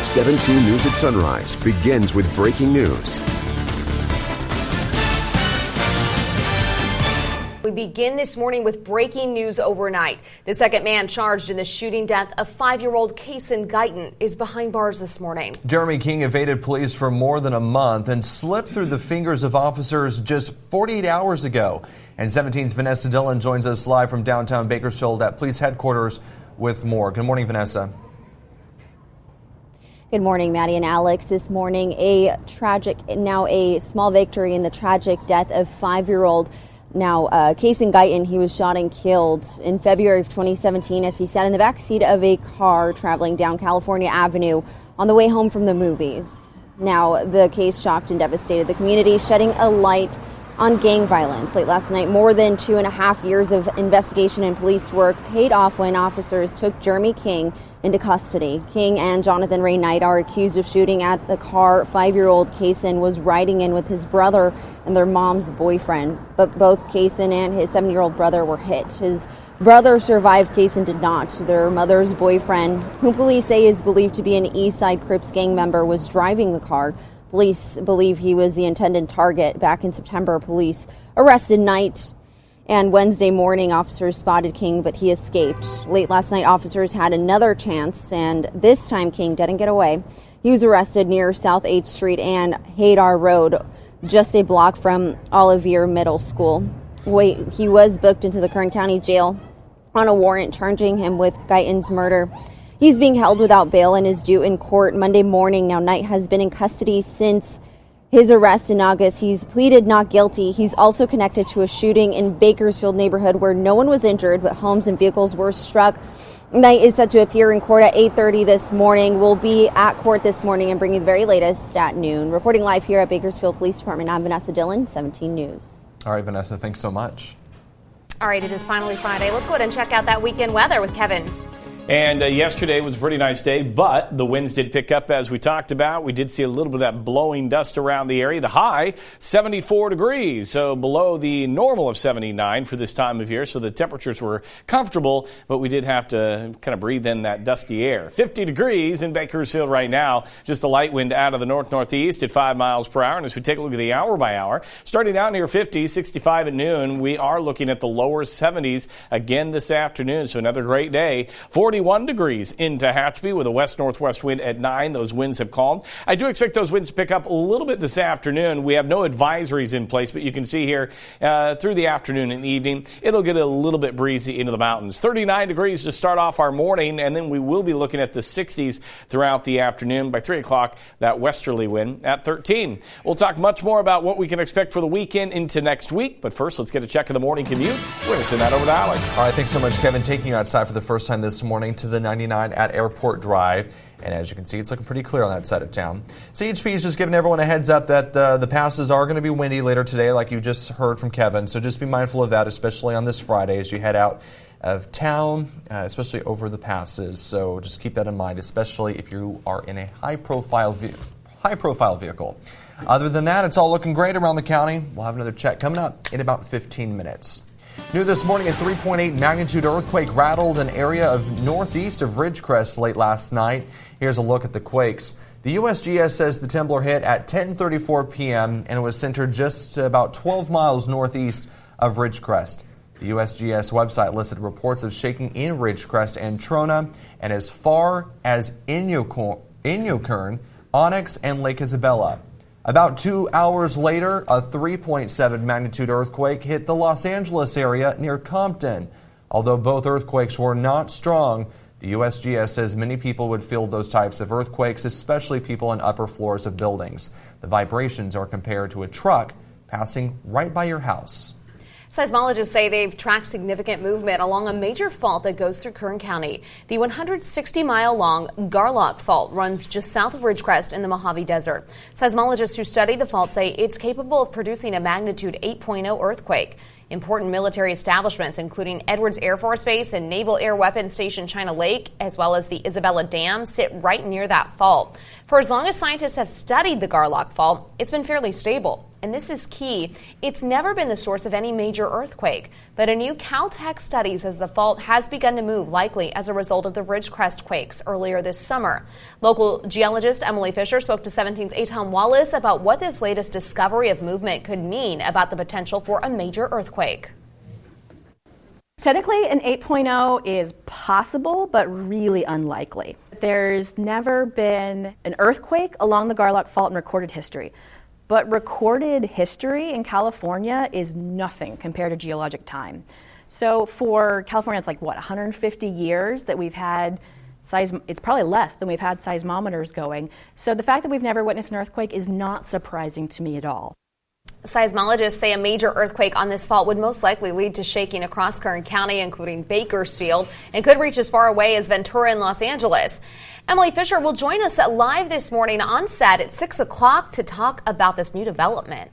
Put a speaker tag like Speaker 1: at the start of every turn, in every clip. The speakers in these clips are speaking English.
Speaker 1: 17 News at Sunrise begins with breaking news.
Speaker 2: We begin this morning with breaking news overnight. The second man charged in the shooting death of 5-year-old Kason Guyton is behind bars this morning.
Speaker 3: Jeremy King evaded police for more than a month and slipped through the fingers of officers just 48 hours ago. And 17's Vanessa Dillon joins us live from downtown Bakersfield at police headquarters with more. Good morning, Vanessa.
Speaker 4: Good morning, Maddie and Alex. This morning, a small victory in the tragic death of 5-year-old Kason Guyton. He was shot and killed in February of 2017 as he sat in the back seat of a car traveling down California Avenue on the way home from the movies. Now, the case shocked and devastated the community, shedding a light on gang violence. Late last night, more than 2.5 years of investigation and police work paid off when officers took Jeremy King into custody. King and Jonathan Ray Knight are accused of shooting at the car 5-year-old Kason was riding in with his brother and their mom's boyfriend. But both Kason and his 7-year-old brother were hit. His brother survived, Kason did not. Their mother's boyfriend, whom police say is believed to be an East Side Crips gang member, was driving the car. Police believe he was the intended target. Back in September, police arrested Knight. And Wednesday morning, officers spotted King, but he escaped. Late last night, officers had another chance, and this time King didn't get away. He was arrested near South 8th Street and Haydar Road, just a block from Olivier Middle School. He was booked into the Kern County Jail on a warrant charging him with Guyton's murder. He's being held without bail and is due in court Monday morning. Now, Knight has been in custody since his arrest in August. He's pleaded not guilty. He's also connected to a shooting in Bakersfield neighborhood where no one was injured, but homes and vehicles were struck. Knight is set to appear in court at 8:30 this morning. We'll be at court this morning and bring you the very latest at noon. Reporting live here at Bakersfield Police Department, I'm Vanessa Dillon, 17 News.
Speaker 3: All right, Vanessa, thanks so much.
Speaker 2: All right, it is finally Friday. Let's go ahead and check out that weekend weather with Kevin.
Speaker 5: And yesterday was a pretty nice day, but the winds did pick up as we talked about. We did see a little bit of that blowing dust around the area. The high, 74 degrees, so below the normal of 79 for this time of year. So the temperatures were comfortable, but we did have to kind of breathe in that dusty air. 50 degrees in Bakersfield right now. Just a light wind out of the north-northeast at 5 miles per hour. And as we take a look at the hour by hour, starting out near 50, 65 at noon, we are looking at the lower 70s again this afternoon. So another great day. 41 degrees in Tehachapi with a west-northwest wind at 9. Those winds have calmed. I do expect those winds to pick up a little bit this afternoon. We have no advisories in place, but you can see here through the afternoon and evening, it'll get a little bit breezy into the mountains. 39 degrees to start off our morning, and then we will be looking at the 60s throughout the afternoon. By 3 o'clock, that westerly wind at 13. We'll talk much more about what we can expect for the weekend into next week, but first, let's get a check of the morning commute. We're going to send that over to Alex.
Speaker 3: All right, thanks so much, Kevin. Taking you outside for the first time this morning to the 99 at Airport Drive. And as you can see, it's looking pretty clear on that side of town. CHP is just giving everyone a heads up that the passes are going to be windy later today, like you just heard from Kevin. So just be mindful of that, especially on this Friday as you head out of town, especially over the passes. So just keep that in mind, especially if you are in a high-profile vehicle. Other than that, it's all looking great around the county. We'll have another check coming up in about 15 minutes. New this morning, a 3.8 magnitude earthquake rattled an area of northeast of Ridgecrest late last night. Here's a look at the quakes. The USGS says the temblor hit at 10:34 p.m. and it was centered just about 12 miles northeast of Ridgecrest. The USGS website listed reports of shaking in Ridgecrest and Trona and as far as Inyokern, Onyx, and Lake Isabella. About 2 hours later, a 3.7 magnitude earthquake hit the Los Angeles area near Compton. Although both earthquakes were not strong, the USGS says many people would feel those types of earthquakes, especially people on upper floors of buildings. The vibrations are compared to a truck passing right by your house.
Speaker 2: Seismologists say they've tracked significant movement along a major fault that goes through Kern County. The 160-mile-long Garlock Fault runs just south of Ridgecrest in the Mojave Desert. Seismologists who study the fault say it's capable of producing a magnitude 8.0 earthquake. Important military establishments, including Edwards Air Force Base and Naval Air Weapons Station China Lake, as well as the Isabella Dam, sit right near that fault. For as long as scientists have studied the Garlock Fault, it's been fairly stable. And this is key. It's never been the source of any major earthquake, but a new Caltech study says the fault has begun to move, likely as a result of the Ridgecrest quakes earlier this summer. Local geologist Emily Fisher spoke to 17's Aton Wallace about what this latest discovery of movement could mean about the potential for a major earthquake.
Speaker 6: Technically, an 8.0 is possible, but really unlikely. There's never been an earthquake along the Garlock Fault in recorded history. But recorded history in California is nothing compared to geologic time. So for California, it's like, 150 years that we've had it's probably less than we've had seismometers going. So the fact that we've never witnessed an earthquake is not surprising to me at all.
Speaker 2: Seismologists say a major earthquake on this fault would most likely lead to shaking across Kern County, including Bakersfield, and could reach as far away as Ventura and Los Angeles. Emily Fisher will join us live this morning on set at 6 o'clock to talk about this new development.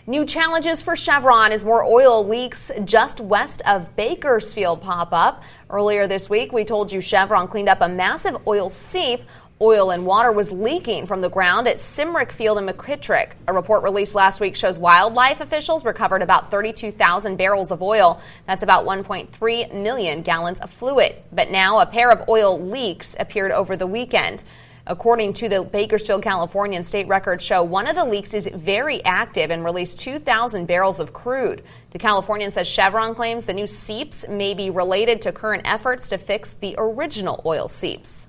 Speaker 2: New challenges for Chevron as more oil leaks just west of Bakersfield pop up. Earlier this week, we told you Chevron cleaned up a massive oil seep. Oil and water was leaking from the ground at Simrick Field in McKittrick. A report released last week shows wildlife officials recovered about 32,000 barrels of oil. That's about 1.3 million gallons of fluid. But now a pair of oil leaks appeared over the weekend. According to the Bakersfield, Californian state records show, one of the leaks is very active and released 2,000 barrels of crude. The Californian says Chevron claims the new seeps may be related to current efforts to fix the original oil seeps.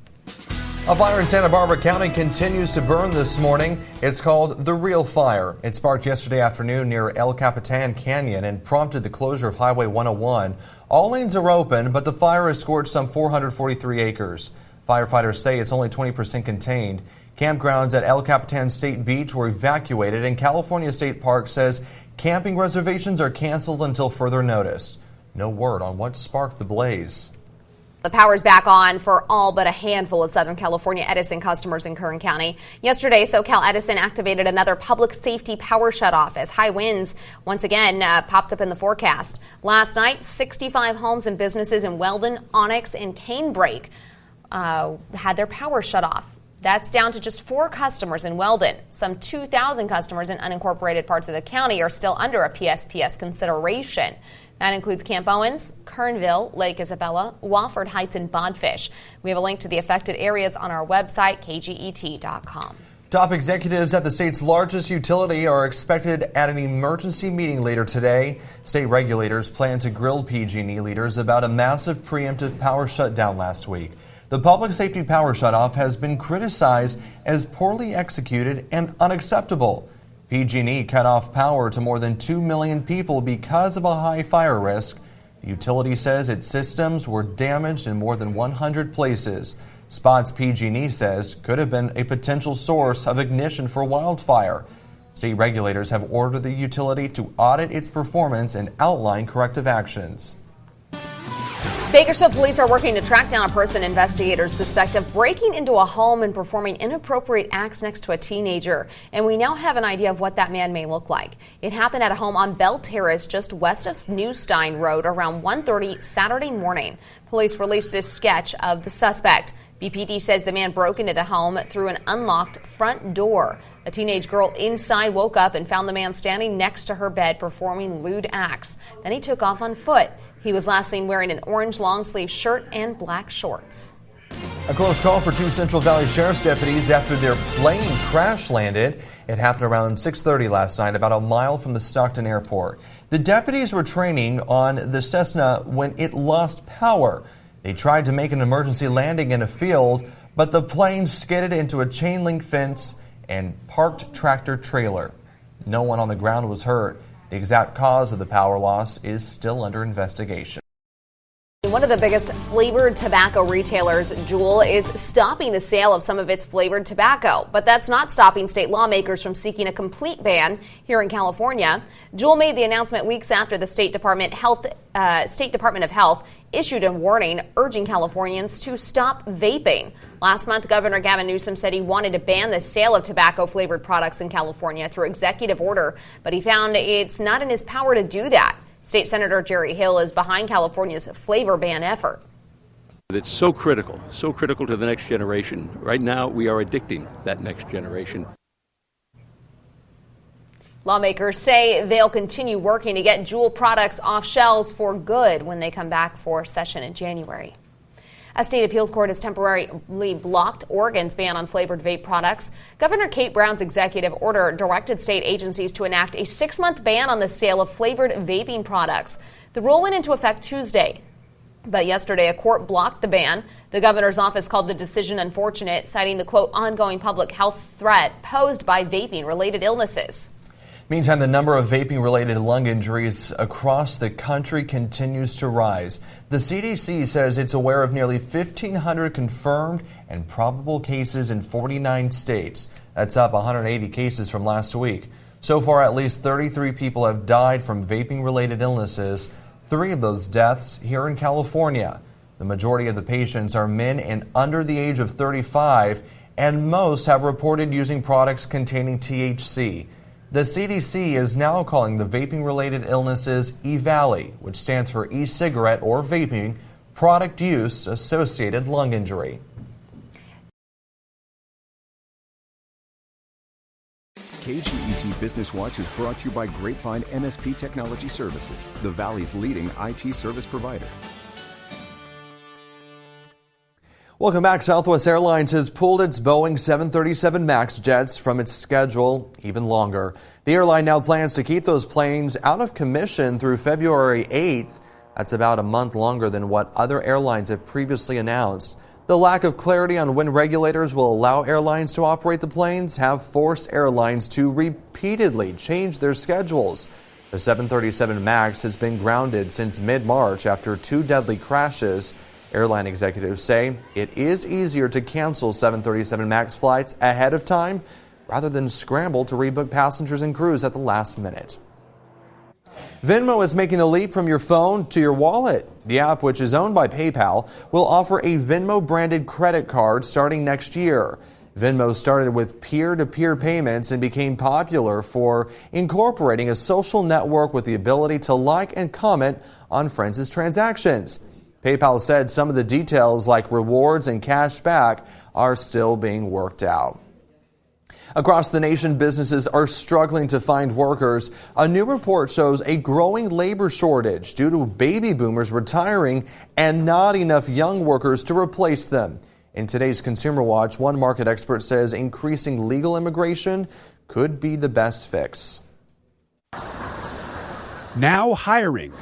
Speaker 3: A fire in Santa Barbara County continues to burn this morning. It's called the Real Fire. It sparked yesterday afternoon near El Capitan Canyon and prompted the closure of Highway 101. All lanes are open, but the fire has scorched some 443 acres. Firefighters say it's only 20% contained. Campgrounds at El Capitan State Beach were evacuated, and California State Park says camping reservations are canceled until further notice. No word on what sparked the blaze.
Speaker 2: The power's back on for all but a handful of Southern California Edison customers in Kern County. Yesterday, SoCal Edison activated another public safety power shutoff as high winds once again popped up in the forecast. Last night, 65 homes and businesses in Weldon, Onyx, and Canebrake had their power shut off. That's down to just 4 customers in Weldon. Some 2,000 customers in unincorporated parts of the county are still under a PSPS consideration. That includes Camp Owens, Kernville, Lake Isabella, Wofford Heights, and Bodfish. We have a link to the affected areas on our website, kget.com.
Speaker 3: Top executives at the state's largest utility are expected at an emergency meeting later today. State regulators plan to grill PG&E leaders about a massive preemptive power shutdown last week. The public safety power shutoff has been criticized as poorly executed and unacceptable. PG&E cut off power to more than 2 million people because of a high fire risk. The utility says its systems were damaged in more than 100 places. Spots PG&E says could have been a potential source of ignition for wildfire. State regulators have ordered the utility to audit its performance and outline corrective actions.
Speaker 2: Bakersfield police are working to track down a person investigators suspect of breaking into a home and performing inappropriate acts next to a teenager. And we now have an idea of what that man may look like. It happened at a home on Bell Terrace just west of Newstein Road around 1:30 Saturday morning. Police released this sketch of the suspect. BPD says the man broke into the home through an unlocked front door. A teenage girl inside woke up and found the man standing next to her bed performing lewd acts. Then he took off on foot. He was last seen wearing an orange long-sleeve shirt and black shorts.
Speaker 3: A close call for 2 Central Valley Sheriff's deputies after their plane crash landed. It happened around 6:30 last night, about a mile from the Stockton airport. The deputies were training on the Cessna when it lost power. They tried to make an emergency landing in a field, but the plane skidded into a chain-link fence and parked tractor trailer. No one on the ground was hurt. The exact cause of the power loss is still under investigation.
Speaker 2: One of the biggest flavored tobacco retailers, Juul, is stopping the sale of some of its flavored tobacco. But that's not stopping state lawmakers from seeking a complete ban here in California. Juul made the announcement weeks after the State Department of Health issued a warning urging Californians to stop vaping. Last month, Governor Gavin Newsom said he wanted to ban the sale of tobacco-flavored products in California through executive order, but he found it's not in his power to do that. State Senator Jerry Hill is behind California's Flavour Ban effort.
Speaker 7: It's so critical to the next generation. Right now, we are addicting that next generation.
Speaker 2: Lawmakers say they'll continue working to get Juul products off shelves for good when they come back for session in January. A state appeals court has temporarily blocked Oregon's ban on flavored vape products. Governor Kate Brown's executive order directed state agencies to enact a 6-month ban on the sale of flavored vaping products. The rule went into effect Tuesday, but yesterday a court blocked the ban. The governor's office called the decision unfortunate, citing the, quote, ongoing public health threat posed by vaping-related illnesses.
Speaker 3: Meantime, the number of vaping-related lung injuries across the country continues to rise. The CDC says it's aware of nearly 1,500 confirmed and probable cases in 49 states. That's up 180 cases from last week. So far, at least 33 people have died from vaping-related illnesses, 3 of those deaths here in California. The majority of the patients are men and under the age of 35, and most have reported using products containing THC. The CDC is now calling the vaping-related illnesses EVALI, which stands for e-cigarette or vaping, product use associated lung injury.
Speaker 1: KGET Business Watch is brought to you by Grapevine MSP Technology Services, the Valley's leading IT service provider.
Speaker 3: Welcome back. Southwest Airlines has pulled its Boeing 737 MAX jets from its schedule even longer. The airline now plans to keep those planes out of commission through February 8th. That's about a month longer than what other airlines have previously announced. The lack of clarity on when regulators will allow airlines to operate the planes have forced airlines to repeatedly change their schedules. The 737 MAX has been grounded since mid-March after 2 deadly crashes. Airline executives say it is easier to cancel 737 MAX flights ahead of time rather than scramble to rebook passengers and crews at the last minute. Venmo is making the leap from your phone to your wallet. The app, which is owned by PayPal, will offer a Venmo-branded credit card starting next year. Venmo started with peer-to-peer payments and became popular for incorporating a social network with the ability to like and comment on friends' transactions. PayPal said some of the details like rewards and cash back are still being worked out. Across the nation, businesses are struggling to find workers. A new report shows a growing labor shortage due to baby boomers retiring and not enough young workers to replace them. In today's Consumer Watch, one market expert says increasing legal immigration could be the best fix.
Speaker 8: Now hiring.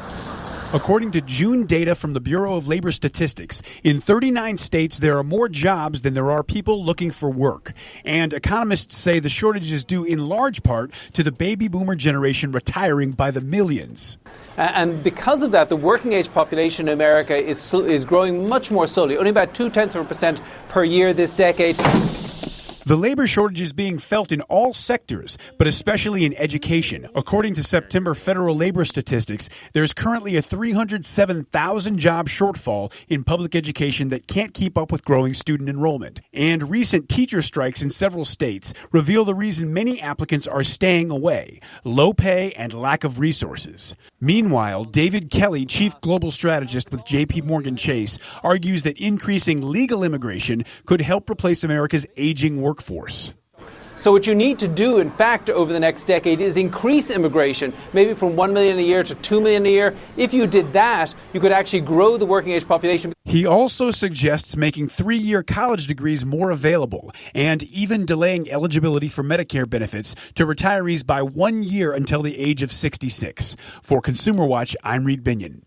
Speaker 8: According to June data from the Bureau of Labor Statistics, in 39 states there are more jobs than there are people looking for work. And economists say the shortage is due in large part to the baby boomer generation retiring by the millions.
Speaker 9: And because of that, the working age population in America is growing much more slowly, only about 0.2% per year this decade.
Speaker 8: The labor shortage is being felt in all sectors, but especially in education. According to September federal labor statistics, there's currently a 307,000 job shortfall in public education that can't keep up with growing student enrollment. And recent teacher strikes in several states reveal the reason many applicants are staying away: low pay and lack of resources. Meanwhile, David Kelly, chief global strategist with JP Morgan Chase, argues that increasing legal immigration could help replace America's aging workforce.
Speaker 9: So what you need to do, in fact, over the next decade is increase immigration, maybe from 1 million a year to 2 million a year. If you did that, you could actually grow the working age population.
Speaker 8: He also suggests making 3-year college degrees more available and even delaying eligibility for Medicare benefits to retirees by 1 year until the age of 66. For Consumer Watch, I'm Reed Binion.